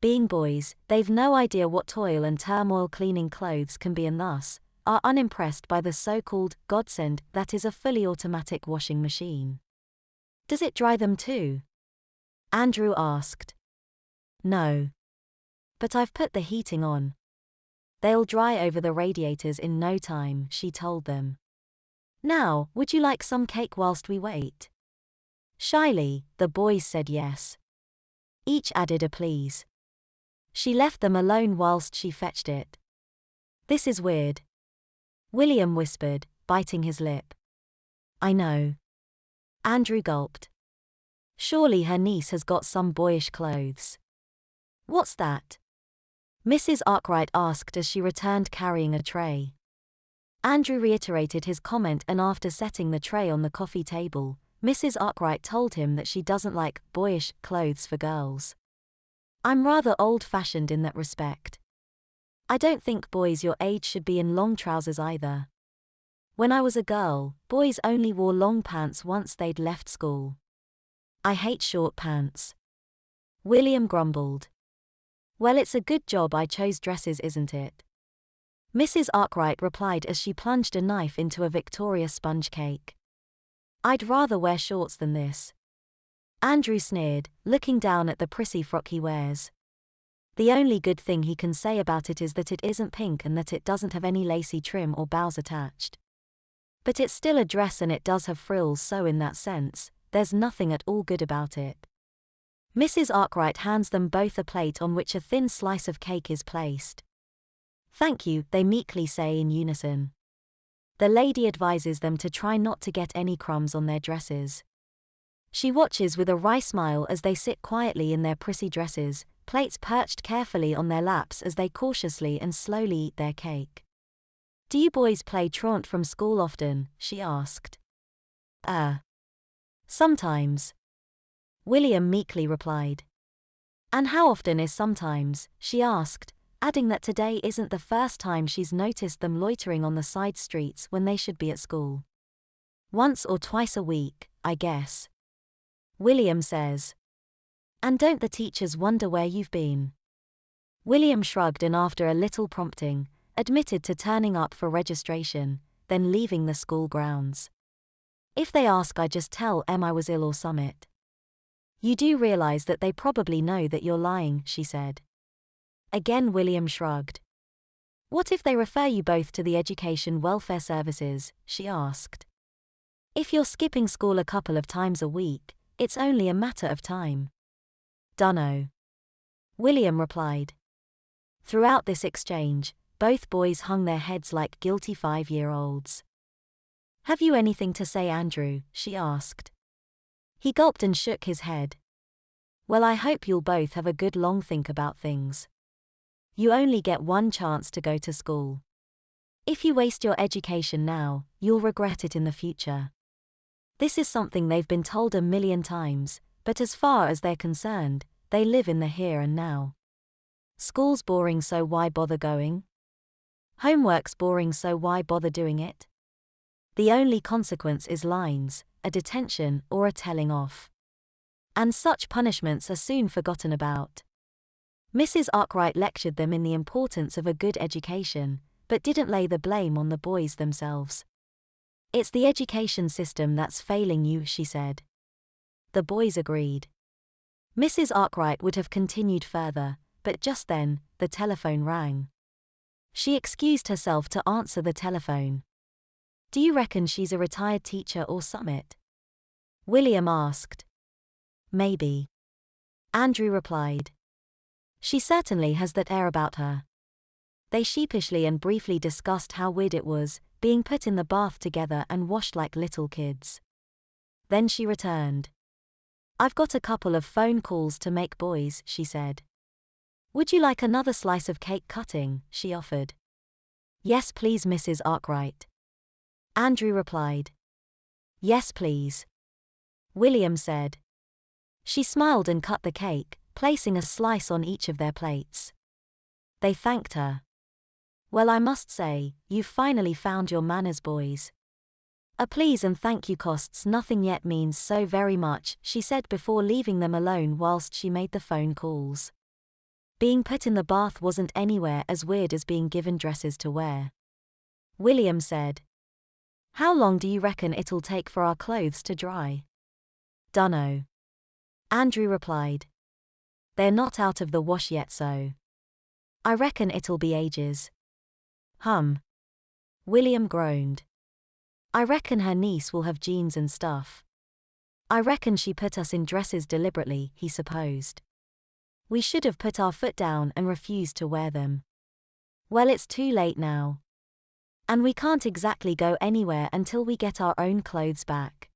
Being boys, they've no idea what toil and turmoil cleaning clothes can be and thus are unimpressed by the so-called godsend that is a fully automatic washing machine. Does it dry them too? Andrew asked. No. But I've put the heating on. They'll dry over the radiators in no time, she told them. Now, would you like some cake whilst we wait? Shyly, the boys said yes. Each added a please. She left them alone whilst she fetched it. This is weird. William whispered, biting his lip. I know. Andrew gulped. Surely her niece has got some boyish clothes. What's that? Mrs. Arkwright asked as she returned carrying a tray. Andrew reiterated his comment, and after setting the tray on the coffee table, Mrs. Arkwright told him that she doesn't like boyish clothes for girls. I'm rather old-fashioned in that respect. I don't think boys your age should be in long trousers either. When I was a girl, boys only wore long pants once they'd left school. I hate short pants. William grumbled. Well, it's a good job I chose dresses, isn't it? Mrs. Arkwright replied as she plunged a knife into a Victoria sponge cake. I'd rather wear shorts than this. Andrew sneered, looking down at the prissy frock he wears. The only good thing he can say about it is that it isn't pink and that it doesn't have any lacy trim or bows attached. But it's still a dress and it does have frills, so in that sense, there's nothing at all good about it. Mrs. Arkwright hands them both a plate on which a thin slice of cake is placed. Thank you, they meekly say in unison. The lady advises them to try not to get any crumbs on their dresses. She watches with a wry smile as they sit quietly in their prissy dresses, plates perched carefully on their laps as they cautiously and slowly eat their cake. Do you boys play truant from school often? She asked. Sometimes. William meekly replied. And how often is sometimes? She asked, adding that today isn't the first time she's noticed them loitering on the side streets when they should be at school. Once or twice a week, I guess. William says. And don't the teachers wonder where you've been? William shrugged and after a little prompting, admitted to turning up for registration, then leaving the school grounds. If they ask, I just tell Em I was ill or summit. You do realize that they probably know that you're lying, she said. Again William shrugged. What if they refer you both to the Education Welfare Services? She asked. If you're skipping school a couple of times a week, it's only a matter of time. Dunno. William replied. Throughout this exchange, both boys hung their heads like guilty 5-year-olds. Have you anything to say, Andrew? She asked. He gulped and shook his head. Well, I hope you'll both have a good long think about things. You only get one chance to go to school. If you waste your education now, you'll regret it in the future. This is something they've been told a million times, but as far as they're concerned, they live in the here and now. School's boring, so why bother going? Homework's boring, so why bother doing it? The only consequence is lines, a detention or a telling off. And such punishments are soon forgotten about. Mrs. Arkwright lectured them in the importance of a good education, but didn't lay the blame on the boys themselves. It's the education system that's failing you, she said. The boys agreed. Mrs. Arkwright would have continued further, but just then, the telephone rang. She excused herself to answer the telephone. Do you reckon she's a retired teacher or summit? William asked. Maybe. Andrew replied. She certainly has that air about her. They sheepishly and briefly discussed how weird it was, being put in the bath together and washed like little kids. Then she returned. I've got a couple of phone calls to make, boys, she said. Would you like another slice of cake cutting? She offered. Yes, please, Mrs. Arkwright. Andrew replied. Yes, please. William said. She smiled and cut the cake, placing a slice on each of their plates. They thanked her. Well, I must say, you've finally found your manners, boys. A please and thank you costs nothing yet means so very much, she said before leaving them alone whilst she made the phone calls. Being put in the bath wasn't anywhere as weird as being given dresses to wear. William said. How long do you reckon it'll take for our clothes to dry? Dunno. Andrew replied. They're not out of the wash yet, so I reckon it'll be ages. William groaned. I reckon her niece will have jeans and stuff. I reckon she put us in dresses deliberately, he supposed. We should have put our foot down and refused to wear them. Well, it's too late now. And we can't exactly go anywhere until we get our own clothes back.